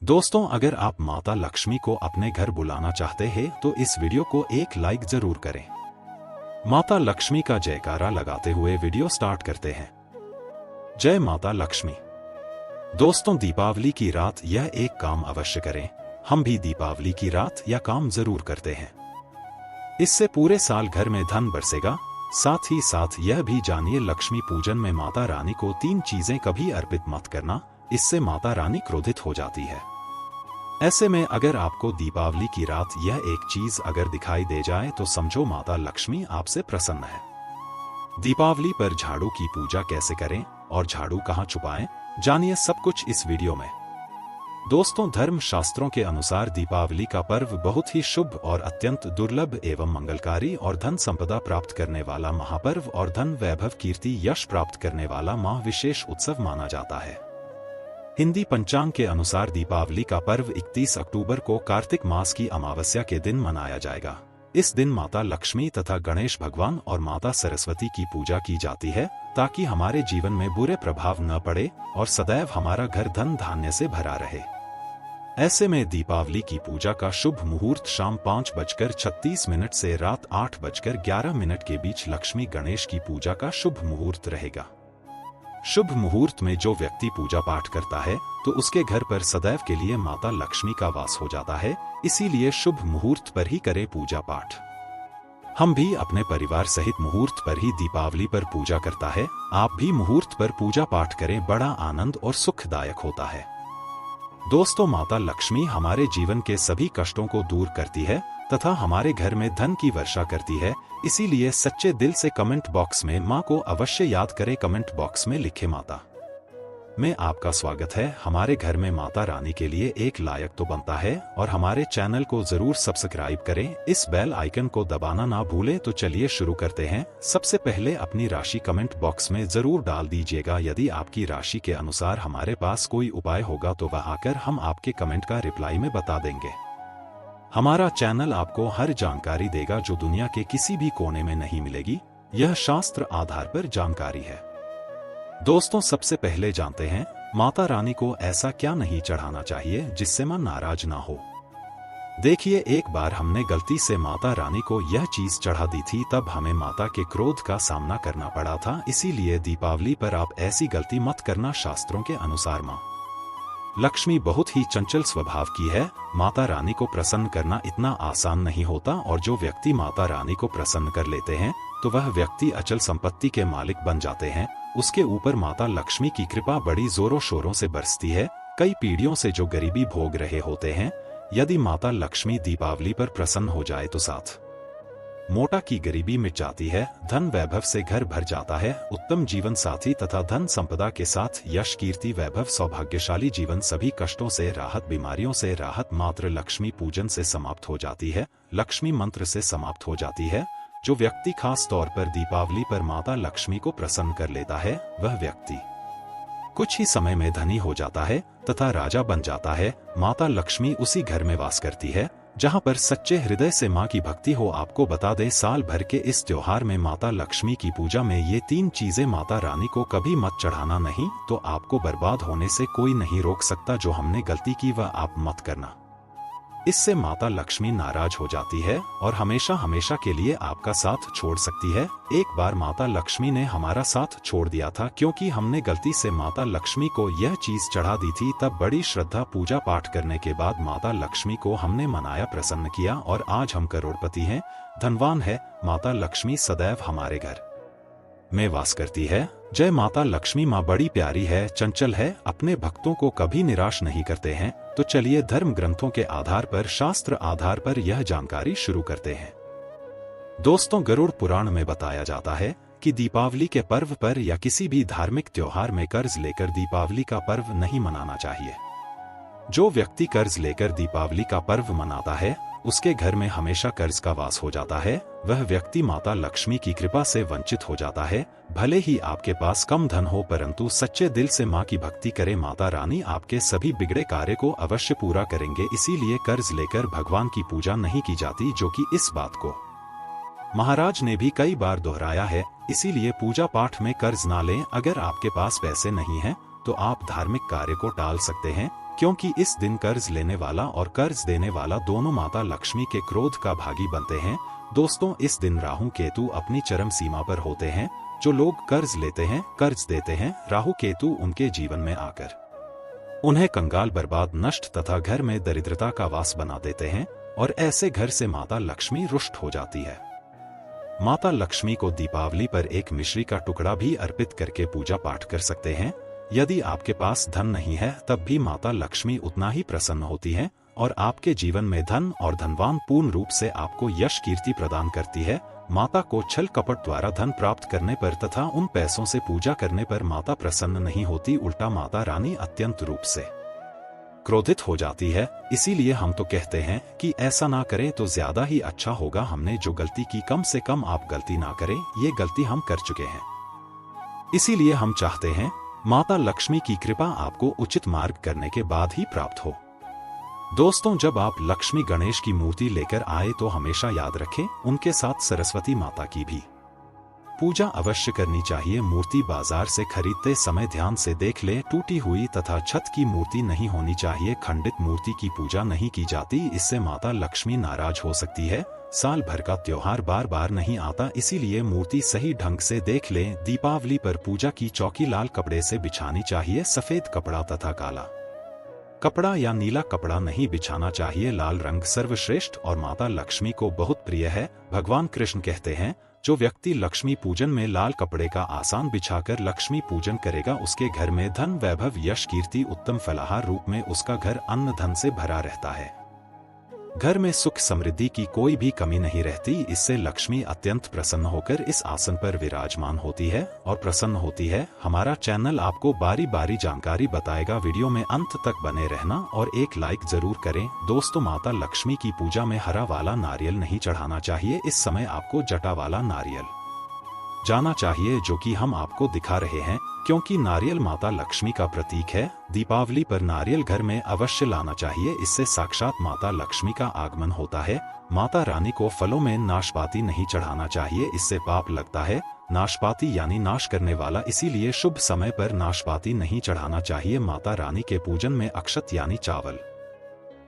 दोस्तों, अगर आप माता लक्ष्मी को अपने घर बुलाना चाहते हैं तो इस वीडियो को एक लाइक जरूर करें। माता लक्ष्मी का जयकारा लगाते हुए वीडियो स्टार्ट करते हैं। जय माता लक्ष्मी। दोस्तों, दीपावली की रात यह एक काम अवश्य करें। हम भी दीपावली की रात यह काम जरूर करते हैं। इससे पूरे साल घर में धन बरसेगा। साथ ही साथ यह भी जानिए, लक्ष्मी पूजन में माता रानी को 3 चीजें कभी अर्पित मत करना, इससे माता रानी क्रोधित हो जाती है। ऐसे में अगर आपको दीपावली की रात यह एक चीज अगर दिखाई दे जाए तो समझो माता लक्ष्मी आपसे प्रसन्न है। दीपावली पर झाड़ू की पूजा कैसे करें और झाड़ू कहां छुपाएं, जानिए सब कुछ इस वीडियो में। दोस्तों, धर्म शास्त्रों के अनुसार दीपावली का पर्व बहुत ही शुभ और अत्यंत दुर्लभ एवं मंगलकारी और धन संपदा प्राप्त करने वाला महापर्व और धन वैभव कीर्ति यश प्राप्त करने वाला विशेष उत्सव माना जाता है। हिंदी पंचांग के अनुसार दीपावली का पर्व 31 अक्टूबर को कार्तिक मास की अमावस्या के दिन मनाया जाएगा। इस दिन माता लक्ष्मी तथा गणेश भगवान और माता सरस्वती की पूजा की जाती है ताकि हमारे जीवन में बुरे प्रभाव न पड़े और सदैव हमारा घर धन धान्य से भरा रहे। ऐसे में दीपावली की पूजा का शुभ मुहूर्त शाम 5:36 से रात 8:11 के बीच लक्ष्मी गणेश की पूजा का शुभ मुहूर्त रहेगा। शुभ मुहूर्त में जो व्यक्ति पूजा पाठ करता है तो उसके घर पर सदैव के लिए माता लक्ष्मी का वास हो जाता है। इसीलिए शुभ मुहूर्त पर ही करें पूजा पाठ। हम भी अपने परिवार सहित मुहूर्त पर ही दीपावली पर पूजा करता है। आप भी मुहूर्त पर पूजा पाठ करें, बड़ा आनंद और सुखदायक होता है। दोस्तों, माता लक्ष्मी हमारे जीवन के सभी कष्टों को दूर करती है तथा हमारे घर में धन की वर्षा करती है। इसीलिए सच्चे दिल से कमेंट बॉक्स में मां को अवश्य याद करें। कमेंट बॉक्स में लिखे माता में आपका स्वागत है। हमारे घर में माता रानी के लिए एक लायक तो बनता है और हमारे चैनल को जरूर सब्सक्राइब करें। इस बेल आइकन को दबाना ना भूलें। तो चलिए शुरू करते हैं। सबसे पहले अपनी राशि कमेंट बॉक्स में जरूर डाल दीजिएगा। यदि आपकी राशि के अनुसार हमारे पास कोई उपाय होगा तो वह आकर हम आपके कमेंट का रिप्लाई में बता देंगे। हमारा चैनल आपको हर जानकारी देगा जो दुनिया के किसी भी कोने में नहीं मिलेगी। यह शास्त्र आधार पर जानकारी है। दोस्तों, सबसे पहले जानते हैं माता रानी को ऐसा क्या नहीं चढ़ाना चाहिए जिससे मां नाराज ना हो। देखिए, एक बार हमने गलती से माता रानी को यह चीज चढ़ा दी थी, तब हमें माता के क्रोध का सामना करना पड़ा था। इसीलिए दीपावली पर आप ऐसी गलती मत करना। शास्त्रों के अनुसार मां लक्ष्मी बहुत ही चंचल स्वभाव की है। माता रानी को प्रसन्न करना इतना आसान नहीं होता और जो व्यक्ति माता रानी को प्रसन्न कर लेते हैं तो वह व्यक्ति अचल संपत्ति के मालिक बन जाते हैं। उसके ऊपर माता लक्ष्मी की कृपा बड़ी जोरों शोरों से बरसती है। कई पीढ़ियों से जो गरीबी भोग रहे होते हैं, यदि माता लक्ष्मी दीपावली पर प्रसन्न हो जाए तो साथ मोटा की गरीबी मिट जाती है, धन वैभव से घर भर जाता है। उत्तम जीवन साथी तथा धन संपदा के साथ यश कीर्ति वैभव सौभाग्यशाली जीवन, सभी कष्टों से राहत, बीमारियों से राहत मात्र लक्ष्मी पूजन से समाप्त हो जाती है। लक्ष्मी मंत्र से समाप्त हो जाती है। जो व्यक्ति खास तौर पर दीपावली पर माता लक्ष्मी को प्रसन्न कर लेता है वह व्यक्ति कुछ ही समय में धनी हो जाता है तथा राजा बन जाता है। माता लक्ष्मी उसी घर में वास करती है जहां पर सच्चे हृदय से मां की भक्ति हो। आपको बता दें, साल भर के इस त्योहार में माता लक्ष्मी की पूजा में ये 3 चीजें माता रानी को कभी मत चढ़ाना, नहीं तो आपको बर्बाद होने से कोई नहीं रोक सकता। जो हमने गलती की वह आप मत करना। इससे माता लक्ष्मी नाराज हो जाती है और हमेशा हमेशा के लिए आपका साथ छोड़ सकती है। एक बार माता लक्ष्मी ने हमारा साथ छोड़ दिया था क्योंकि हमने गलती से माता लक्ष्मी को यह चीज चढ़ा दी थी। तब बड़ी श्रद्धा पूजा पाठ करने के बाद माता लक्ष्मी को हमने मनाया, प्रसन्न किया और आज हम करोड़पति हैं, धनवान है। माता लक्ष्मी सदैव हमारे घर में वास करती है। जय माता लक्ष्मी। मां बड़ी प्यारी है, चंचल है, अपने भक्तों को कभी निराश नहीं करते हैं। तो चलिए धर्म ग्रंथों के आधार पर, शास्त्र आधार पर यह जानकारी शुरू करते हैं। दोस्तों, गरुड़ पुराण में बताया जाता है कि दीपावली के पर्व पर या किसी भी धार्मिक त्योहार में कर्ज लेकर दीपावली का पर्व नहीं मनाना चाहिए। जो व्यक्ति कर्ज लेकर दीपावली का पर्व मनाता है उसके घर में हमेशा कर्ज का वास हो जाता है। वह व्यक्ति माता लक्ष्मी की कृपा से वंचित हो जाता है। भले ही आपके पास कम धन हो, परंतु सच्चे दिल से मां की भक्ति करें, माता रानी आपके सभी बिगड़े कार्य को अवश्य पूरा करेंगे। इसीलिए कर्ज लेकर भगवान की पूजा नहीं की जाती, जो कि इस बात को महाराज ने भी कई बार दोहराया है। इसीलिए पूजा पाठ में कर्ज ना लें। अगर आपके पास पैसे नहीं हैं तो आप धार्मिक कार्य को टाल सकते हैं। क्योंकि इस दिन कर्ज लेने वाला और कर्ज देने वाला दोनों माता लक्ष्मी के क्रोध का भागी बनते हैं। दोस्तों, इस दिन राहु केतु अपनी चरम सीमा पर होते हैं। जो लोग कर्ज लेते हैं, कर्ज देते हैं, राहु केतु उनके जीवन में आकर उन्हें कंगाल, बर्बाद, नष्ट तथा घर में दरिद्रता का वास बना देते हैं और ऐसे घर से माता लक्ष्मी रुष्ट हो जाती है। माता लक्ष्मी को दीपावली पर एक मिश्री का टुकड़ा भी अर्पित करके पूजा पाठ कर सकते हैं। यदि आपके पास धन नहीं है तब भी माता लक्ष्मी उतना ही प्रसन्न होती हैं और आपके जीवन में धन और धनवान पूर्ण रूप से आपको यश कीर्ति प्रदान करती है। माता को छल कपट द्वारा धन प्राप्त करने पर तथा उन पैसों से पूजा करने पर माता प्रसन्न नहीं होती, उल्टा माता रानी अत्यंत रूप से क्रोधित हो जाती है। इसीलिए हम तो कहते हैं कि ऐसा ना करें तो ज्यादा ही अच्छा होगा। हमने जो गलती की, कम से कम आप गलती ना करें, ये गलती हम कर चुके हैं। इसीलिए हम चाहते हैं माता लक्ष्मी की कृपा आपको उचित मार्ग करने के बाद ही प्राप्त हो। दोस्तों, जब आप लक्ष्मी गणेश की मूर्ति लेकर आए तो हमेशा याद रखें उनके साथ सरस्वती माता की भी पूजा अवश्य करनी चाहिए। मूर्ति बाजार से खरीदते समय ध्यान से देख ले, टूटी हुई तथा छत की मूर्ति नहीं होनी चाहिए। खंडित मूर्ति की पूजा नहीं की जाती, इससे माता लक्ष्मी नाराज हो सकती है। साल भर का त्योहार बार बार नहीं आता, इसीलिए मूर्ति सही ढंग से देख लें। दीपावली पर पूजा की चौकी लाल कपड़े से बिछानी चाहिए। सफेद कपड़ा तथा काला कपड़ा या नीला कपड़ा नहीं बिछाना चाहिए। लाल रंग सर्वश्रेष्ठ और माता लक्ष्मी को बहुत प्रिय है। भगवान कृष्ण कहते हैं, जो व्यक्ति लक्ष्मी पूजन में लाल कपड़े का आसान बिछाकर लक्ष्मी पूजन करेगा, उसके घर में धन, वैभव, यश, कीर्ति, उत्तम फलाहार रूप में उसका घर अन्न धन से भरा रहता है। घर में सुख समृद्धि की कोई भी कमी नहीं रहती। इससे लक्ष्मी अत्यंत प्रसन्न होकर इस आसन पर विराजमान होती है और प्रसन्न होती है। हमारा चैनल आपको बारी बारी जानकारी बताएगा। वीडियो में अंत तक बने रहना और एक लाइक जरूर करें। दोस्तों, माता लक्ष्मी की पूजा में हरा वाला नारियल नहीं चढ़ाना चाहिए। इस समय आपको जटा वाला नारियल जाना चाहिए, जो कि हम आपको दिखा रहे हैं, क्योंकि नारियल माता लक्ष्मी का प्रतीक है। दीपावली पर नारियल घर में अवश्य लाना चाहिए, इससे साक्षात माता लक्ष्मी का आगमन होता है। माता रानी को फलों में नाशपाती नहीं चढ़ाना चाहिए, इससे पाप लगता है। नाशपाती यानी नाश करने वाला, इसीलिए शुभ समय पर नाशपाती नहीं चढ़ाना चाहिए। माता रानी के पूजन में अक्षत यानी चावल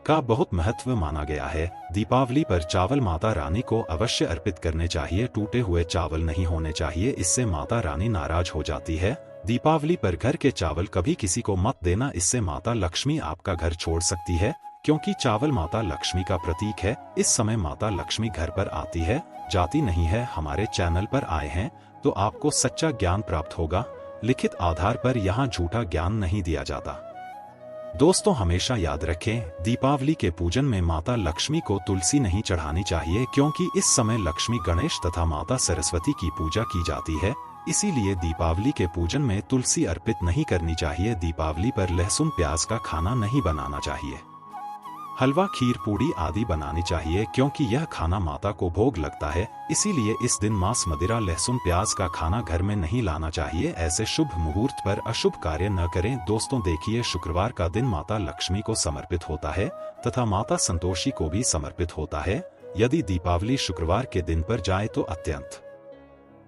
का बहुत महत्व माना गया है। दीपावली पर चावल माता रानी को अवश्य अर्पित करने चाहिए। टूटे हुए चावल नहीं होने चाहिए, इससे माता रानी नाराज हो जाती है। दीपावली पर घर के चावल कभी किसी को मत देना, इससे माता लक्ष्मी आपका घर छोड़ सकती है, क्योंकि चावल माता लक्ष्मी का प्रतीक है। इस समय माता लक्ष्मी घर पर आती है, जाती नहीं है। हमारे चैनल पर आए हैं तो आपको सच्चा ज्ञान प्राप्त होगा। लिखित आधार पर यहाँ झूठा ज्ञान नहीं दिया जाता। दोस्तों, हमेशा याद रखें, दीपावली के पूजन में माता लक्ष्मी को तुलसी नहीं चढ़ानी चाहिए, क्योंकि इस समय लक्ष्मी, गणेश तथा माता सरस्वती की पूजा की जाती है। इसीलिए दीपावली के पूजन में तुलसी अर्पित नहीं करनी चाहिए। दीपावली पर लहसुन प्याज का खाना नहीं बनाना चाहिए। हलवा, खीर, पूड़ी आदि बनानी चाहिए, क्योंकि यह खाना माता को भोग लगता है। इसीलिए इस दिन मांस, मदिरा, लहसुन प्याज का खाना घर में नहीं लाना चाहिए। ऐसे शुभ मुहूर्त पर अशुभ कार्य न करें। दोस्तों, देखिए, शुक्रवार का दिन माता लक्ष्मी को समर्पित होता है तथा माता संतोषी को भी समर्पित होता है। यदि दीपावली शुक्रवार के दिन पर जाए तो अत्यंत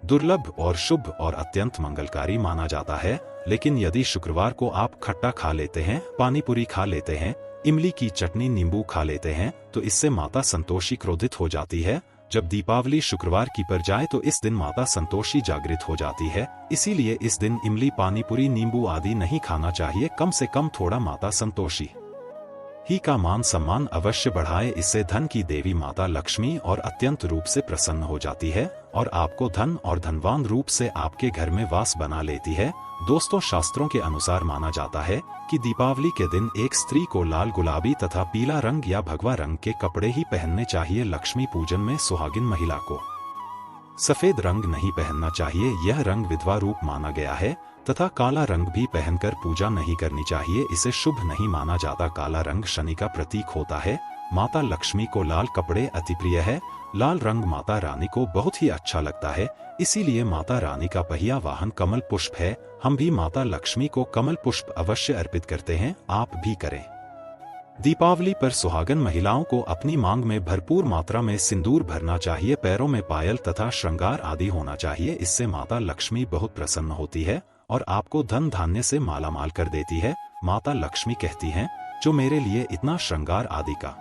दुर्लभ और शुभ और अत्यंत मंगलकारी माना जाता है। लेकिन यदि शुक्रवार को आप खट्टा खा लेते हैं, पानी पूरी खा लेते हैं, इमली की चटनी, नींबू खा लेते हैं, तो इससे माता संतोषी क्रोधित हो जाती है। जब दीपावली शुक्रवार की पर जाए तो इस दिन माता संतोषी जागृत हो जाती है। इसीलिए इस दिन इमली, पानी पूरी, नींबू आदि नहीं खाना चाहिए। कम से कम थोड़ा माता संतोषी ही का मान सम्मान अवश्य बढ़ाए। इससे धन की देवी माता लक्ष्मी और अत्यंत रूप से प्रसन्न हो जाती है और आपको धन और धनवान रूप से आपके घर में वास बना लेती है। दोस्तों, शास्त्रों के अनुसार माना जाता है कि दीपावली के दिन एक स्त्री को लाल, गुलाबी तथा पीला रंग या भगवा रंग के कपड़े ही पहनने चाहिए। लक्ष्मी पूजन में सुहागिन महिला को सफेद रंग नहीं पहनना चाहिए, यह रंग विधवा रूप माना गया है। तथा काला रंग भी पहनकर पूजा नहीं करनी चाहिए, इसे शुभ नहीं माना जाता। काला रंग शनि का प्रतीक होता है। माता लक्ष्मी को लाल कपड़े अति प्रिय है। लाल रंग माता रानी को बहुत ही अच्छा लगता है, इसीलिए माता रानी का पहिया वाहन कमल पुष्प है। हम भी माता लक्ष्मी को कमल पुष्प अवश्य अर्पित करते हैं, आप भी करें। दीपावली पर सुहागन महिलाओं को अपनी मांग में भरपूर मात्रा में सिंदूर भरना चाहिए। पैरों में पायल तथा श्रृंगार आदि होना चाहिए। इससे माता लक्ष्मी बहुत प्रसन्न होती है और आपको धन धान्य से मालामाल कर देती है। माता लक्ष्मी कहती हैं, जो मेरे लिए इतना श्रृंगार आदि का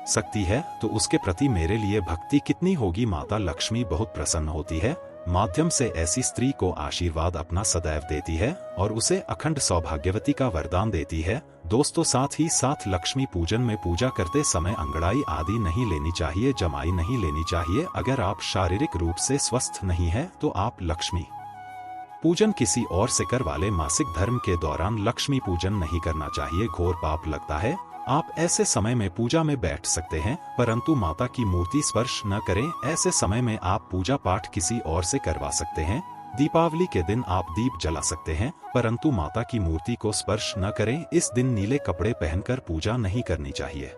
सकती है, तो उसके प्रति मेरे लिए भक्ति कितनी होगी। माता लक्ष्मी बहुत प्रसन्न होती है, माध्यम से ऐसी स्त्री को आशीर्वाद अपना सदैव देती है और उसे अखंड सौभाग्यवती का वरदान देती है। दोस्तों, साथ ही साथ लक्ष्मी पूजन में पूजा करते समय अंगड़ाई आदि नहीं लेनी चाहिए, जमाई नहीं लेनी चाहिए। अगर आप शारीरिक रूप से स्वस्थ नहीं है तो आप लक्ष्मी पूजन किसी और से करवा ले। मासिक धर्म के दौरान लक्ष्मी पूजन नहीं करना चाहिए, घोर पाप लगता है। आप ऐसे समय में पूजा में बैठ सकते हैं, परंतु माता की मूर्ति स्पर्श न करें। ऐसे समय में आप पूजा पाठ किसी और से करवा सकते हैं। दीपावली के दिन आप दीप जला सकते हैं, परंतु माता की मूर्ति को स्पर्श न करें। इस दिन नीले कपड़े पहनकर पूजा नहीं करनी चाहिए,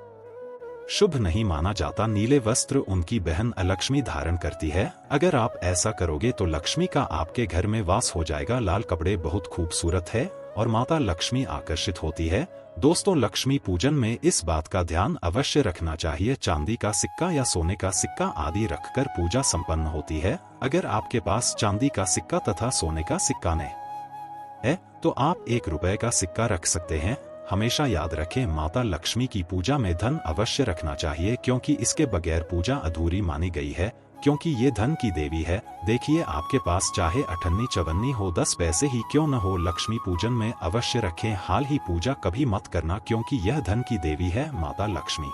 शुभ नहीं माना जाता। नीले वस्त्र उनकी बहन अलक्ष्मी धारण करती है। अगर आप ऐसा करोगे तो लक्ष्मी का आपके घर में वास हो जाएगा। लाल कपड़े बहुत खूबसूरत है और माता लक्ष्मी आकर्षित होती है। दोस्तों, लक्ष्मी पूजन में इस बात का ध्यान अवश्य रखना चाहिए, चांदी का सिक्का या सोने का सिक्का आदि रखकर पूजा संपन्न होती है। अगर आपके पास चांदी का सिक्का तथा सोने का सिक्का नहीं है तो आप 1 रुपए का सिक्का रख सकते हैं। हमेशा याद रखें, माता लक्ष्मी की पूजा में धन अवश्य रखना चाहिए, क्योंकि इसके बगैर पूजा अधूरी मानी गई है, क्योंकि ये धन की देवी है। देखिए, आपके पास चाहे 58 54 हो, 10 पैसे ही क्यों न हो, लक्ष्मी पूजन में अवश्य रखें। हाल ही पूजा कभी मत करना, क्योंकि यह धन की देवी है। माता लक्ष्मी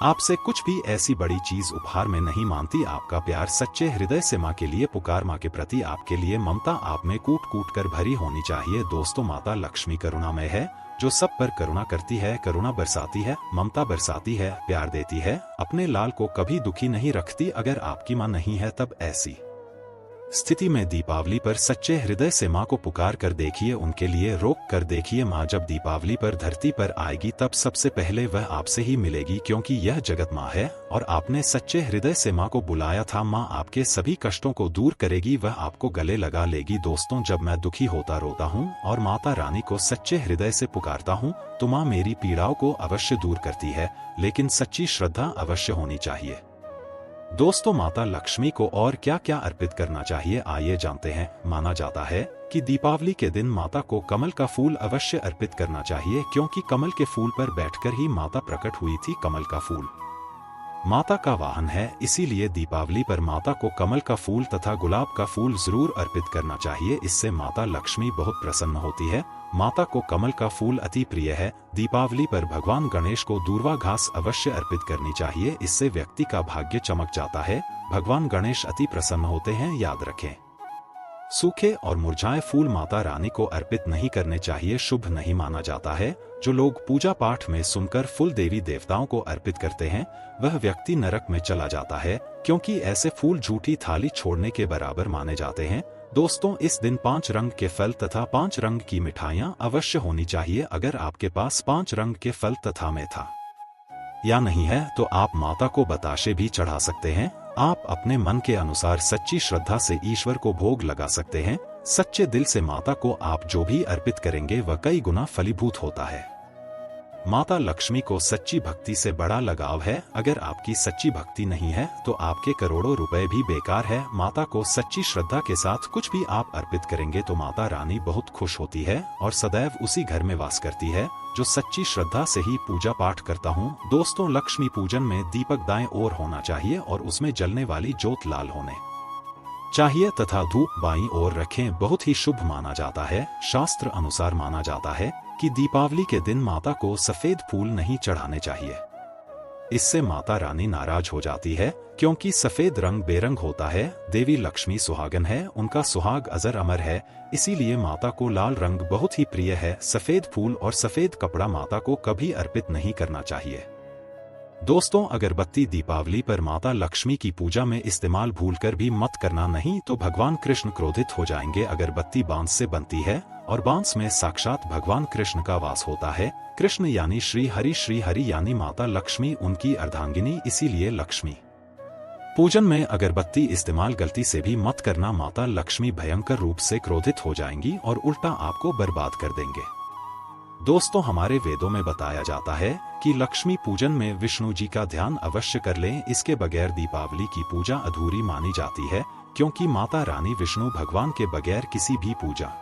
आपसे कुछ भी ऐसी बड़ी चीज उपहार में नहीं मांगती। आपका प्यार सच्चे हृदय से माँ के लिए पुकार, माँ के प्रति आपके लिए ममता आप में कूट कूट कर भरी होनी चाहिए। दोस्तों, माता लक्ष्मी करुणामय है, जो सब पर करुणा करती है, करुणा बरसाती है, ममता बरसाती है, प्यार देती है, अपने लाल को कभी दुखी नहीं रखती। अगर आपकी माँ नहीं है तब ऐसी स्थिति में दीपावली पर सच्चे हृदय से माँ को पुकार कर देखिए, उनके लिए रोक कर देखिए। माँ जब दीपावली पर धरती पर आएगी तब सबसे पहले वह आपसे ही मिलेगी, क्योंकि यह जगत माँ है और आपने सच्चे हृदय से माँ को बुलाया था। माँ आपके सभी कष्टों को दूर करेगी, वह आपको गले लगा लेगी। दोस्तों, जब मैं दुखी होता रोता हूँ और माता रानी को सच्चे हृदय से पुकारता हूँ तो माँ मेरी पीड़ाओं को अवश्य दूर करती है, लेकिन सच्ची श्रद्धा अवश्य होनी चाहिए। दोस्तों, माता लक्ष्मी को और क्या क्या अर्पित करना चाहिए, आइए जानते हैं। माना जाता है कि दीपावली के दिन माता को कमल का फूल अवश्य अर्पित करना चाहिए, क्योंकि कमल के फूल पर बैठकर ही माता प्रकट हुई थी। कमल का फूल माता का वाहन है, इसीलिए दीपावली पर माता को कमल का फूल तथा गुलाब का फूल जरूर अर्पित करना चाहिए। इससे माता लक्ष्मी बहुत प्रसन्न होती है। माता को कमल का फूल अति प्रिय है। दीपावली पर भगवान गणेश को दूर्वा घास अवश्य अर्पित करनी चाहिए, इससे व्यक्ति का भाग्य चमक जाता है। भगवान गणेश अति प्रसन्न होते हैं, याद रखें। सूखे और मुरझाए फूल माता रानी को अर्पित नहीं करने चाहिए, शुभ नहीं माना जाता है। जो लोग पूजा पाठ में सुनकर फूल देवी देवताओं को अर्पित करते हैं वह व्यक्ति नरक में चला जाता है, क्योंकि ऐसे फूल झूठी थाली छोड़ने के बराबर माने जाते हैं। दोस्तों, इस दिन 5 रंग के फल तथा 5 रंग की मिठाइयां अवश्य होनी चाहिए। अगर आपके पास 5 रंग के फल तथा मीठा या नहीं है तो आप माता को बताशे भी चढ़ा सकते हैं। आप अपने मन के अनुसार सच्ची श्रद्धा से ईश्वर को भोग लगा सकते हैं। सच्चे दिल से माता को आप जो भी अर्पित करेंगे वह कई गुना फलीभूत होता है। माता लक्ष्मी को सच्ची भक्ति से बड़ा लगाव है। अगर आपकी सच्ची भक्ति नहीं है तो आपके करोड़ों रुपए भी बेकार है। माता को सच्ची श्रद्धा के साथ कुछ भी आप अर्पित करेंगे तो माता रानी बहुत खुश होती है और सदैव उसी घर में वास करती है जो सच्ची श्रद्धा से ही पूजा पाठ करता हूँ। दोस्तों, लक्ष्मी पूजन में दीपक दाएं ओर होना चाहिए और उसमें जलने वाली ज्योत लाल होने चाहिए तथा धूप बाईं ओर रखें, बहुत ही शुभ माना जाता है। शास्त्र अनुसार माना जाता है कि दीपावली के दिन माता को सफेद फूल नहीं चढ़ाने चाहिए, इससे माता रानी नाराज हो जाती है, क्योंकि सफेद रंग बेरंग होता है। देवी लक्ष्मी सुहागन है, उनका सुहाग अजर अमर है, इसीलिए माता को लाल रंग बहुत ही प्रिय है। सफेद फूल और सफेद कपड़ा माता को कभी अर्पित नहीं करना चाहिए। दोस्तों, अगरबत्ती दीपावली पर माता लक्ष्मी की पूजा में इस्तेमाल भूलकर भी मत करना, नहीं तो भगवान कृष्ण क्रोधित हो जाएंगे। अगरबत्ती बांस से बनती है और बांस में साक्षात भगवान कृष्ण का वास होता है। कृष्ण यानी श्री हरि यानी माता लक्ष्मी उनकी अर्धांगिनी, इसीलिए लक्ष्मी पूजन में अगरबत्ती इस्तेमाल गलती से भी मत करना। माता लक्ष्मी भयंकर रूप से क्रोधित हो जाएंगी और उल्टा आपको बर्बाद कर देंगे। दोस्तों, हमारे वेदों में बताया जाता है कि लक्ष्मी पूजन में विष्णु जी का ध्यान अवश्य कर लें, इसके बगैर दीपावली की पूजा अधूरी मानी जाती है, क्योंकि माता रानी विष्णु भगवान के बगैर किसी भी पूजा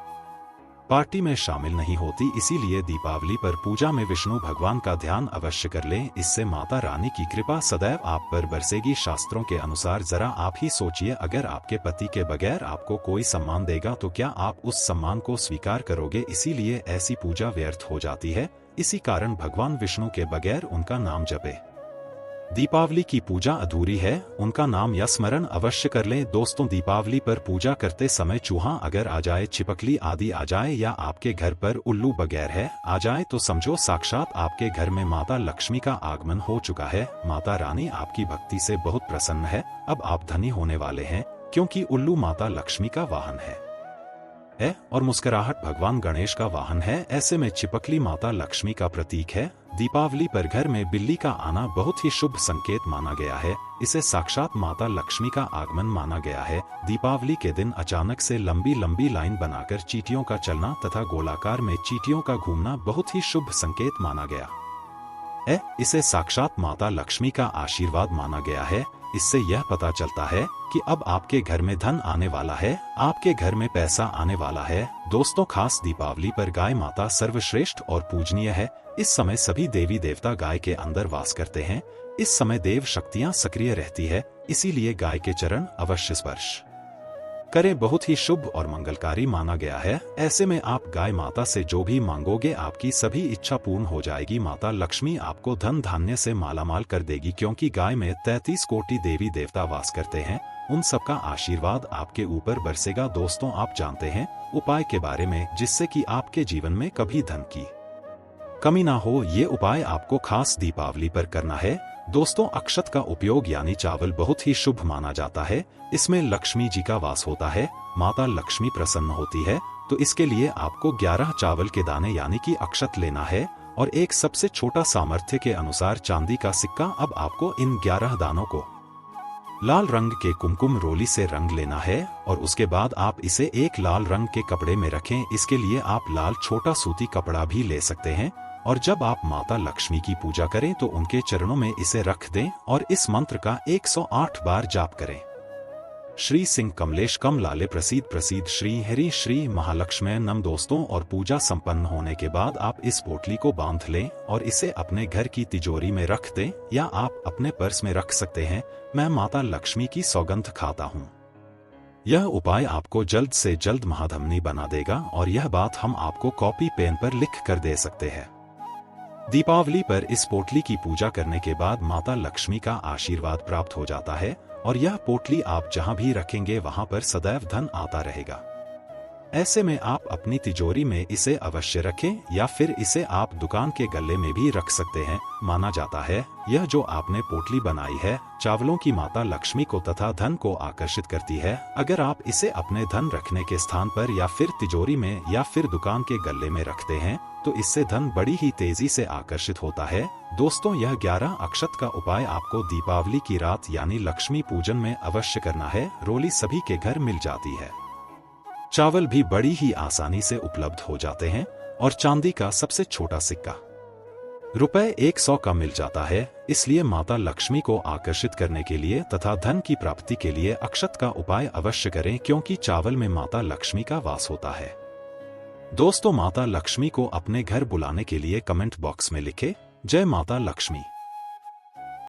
पार्टी में शामिल नहीं होती, इसीलिए दीपावली पर पूजा में विष्णु भगवान का ध्यान अवश्य कर लें। इससे माता रानी की कृपा सदैव आप पर बरसेगी। शास्त्रों के अनुसार जरा आप ही सोचिए, अगर आपके पति के बगैर आपको कोई सम्मान देगा तो क्या आप उस सम्मान को स्वीकार करोगे? इसीलिए ऐसी पूजा व्यर्थ हो जाती है। इसी कारण भगवान विष्णु के बगैर उनका नाम जपे दीपावली की पूजा अधूरी है। उनका नाम या स्मरण अवश्य कर लें। दोस्तों, दीपावली पर पूजा करते समय चूहा अगर आ जाए, छिपकली आदि आ जाए या आपके घर पर उल्लू बगैर है आ जाए तो समझो साक्षात आपके घर में माता लक्ष्मी का आगमन हो चुका है। माता रानी आपकी भक्ति से बहुत प्रसन्न है। अब आप धनी होने वाले हैं, क्योंकि उल्लू माता लक्ष्मी का वाहन है और मुस्कुराहट भगवान गणेश का वाहन है। ऐसे में छिपकली माता लक्ष्मी का प्रतीक है। दीपावली पर घर में बिल्ली का आना बहुत ही शुभ संकेत माना गया है। इसे साक्षात माता लक्ष्मी का आगमन माना गया है। दीपावली के दिन अचानक से लंबी लंबी लाइन बनाकर चींटियों का चलना तथा गोलाकार में चींटियों का घूमना बहुत ही शुभ संकेत माना गया है। इसे साक्षात माता लक्ष्मी का आशीर्वाद माना गया है। इससे यह पता चलता है कि अब आपके घर में धन आने वाला है, आपके घर में पैसा आने वाला है। दोस्तों, खास दीपावली पर गाय माता सर्वश्रेष्ठ और पूजनीय है। इस समय सभी देवी देवता गाय के अंदर वास करते हैं। इस समय देव शक्तियां सक्रिय रहती है, इसीलिए गाय के चरण अवश्य स्पर्श करें, बहुत ही शुभ और मंगलकारी माना गया है। ऐसे में आप गाय माता से जो भी मांगोगे आपकी सभी इच्छा पूर्ण हो जाएगी। माता लक्ष्मी आपको धन धान्य से मालामाल कर देगी, क्योंकि गाय में 33 कोटि देवी देवता वास करते हैं। उन सबका आशीर्वाद आपके ऊपर बरसेगा। दोस्तों, आप जानते हैं उपाय के बारे में जिससे कि आपके जीवन में कभी धन की कमी ना हो। ये उपाय आपको खास दीपावली पर करना है। दोस्तों, अक्षत का उपयोग यानी चावल बहुत ही शुभ माना जाता है। इसमें लक्ष्मी जी का वास होता है, माता लक्ष्मी प्रसन्न होती है। तो इसके लिए आपको 11 चावल के दाने यानी कि अक्षत लेना है और एक सबसे छोटा सामर्थ्य के अनुसार चांदी का सिक्का। अब आपको इन 11 दानों को लाल रंग के कुमकुम रोली से रंग लेना है और उसके बाद आप इसे एक लाल रंग के कपड़े में रखें। इसके लिए आप लाल छोटा सूती कपड़ा भी ले सकते हैं। और जब आप माता लक्ष्मी की पूजा करें तो उनके चरणों में इसे रख दें और इस मंत्र का 108 बार जाप करें। श्री सिंह कमलेश कम लाले प्रसीद प्रसीद श्री हरि श्री महालक्ष्मी नम। दोस्तों, और पूजा संपन्न होने के बाद आप इस पोटली को बांध लें और इसे अपने घर की तिजोरी में रख दें या आप अपने पर्स में रख सकते हैं। मैं माता लक्ष्मी की सौगंध खाता हूँ। यह उपाय आपको जल्द से जल्द महाधमनी बना देगा और यह बात हम आपको कॉपी पेन पर लिख कर दे सकते हैं। दीपावली पर इस पोटली की पूजा करने के बाद माता लक्ष्मी का आशीर्वाद प्राप्त हो जाता है और यह पोटली आप जहां भी रखेंगे वहां पर सदैव धन आता रहेगा। ऐसे में आप अपनी तिजोरी में इसे अवश्य रखें या फिर इसे आप दुकान के गल्ले में भी रख सकते हैं। माना जाता है यह जो आपने पोटली बनाई है चावलों की माता लक्ष्मी को तथा धन को आकर्षित करती है। अगर आप इसे अपने धन रखने के स्थान पर या फिर तिजोरी में या फिर दुकान के गल्ले में रखते हैं तो इससे धन बड़ी ही तेजी से आकर्षित होता है। दोस्तों, यह 11 अक्षत का उपाय आपको दीपावली की रात यानी लक्ष्मी पूजन में अवश्य करना है। रोली सभी के घर मिल जाती है, चावल भी बड़ी ही आसानी से उपलब्ध हो जाते हैं और चांदी का सबसे छोटा सिक्का ₹100 का मिल जाता है। इसलिए माता लक्ष्मी को आकर्षित करने के लिए तथा धन की प्राप्ति के लिए अक्षत का उपाय अवश्य करें, क्योंकि चावल में माता लक्ष्मी का वास होता है। दोस्तों, माता लक्ष्मी को अपने घर बुलाने के लिए कमेंट बॉक्स में लिखें जय माता लक्ष्मी।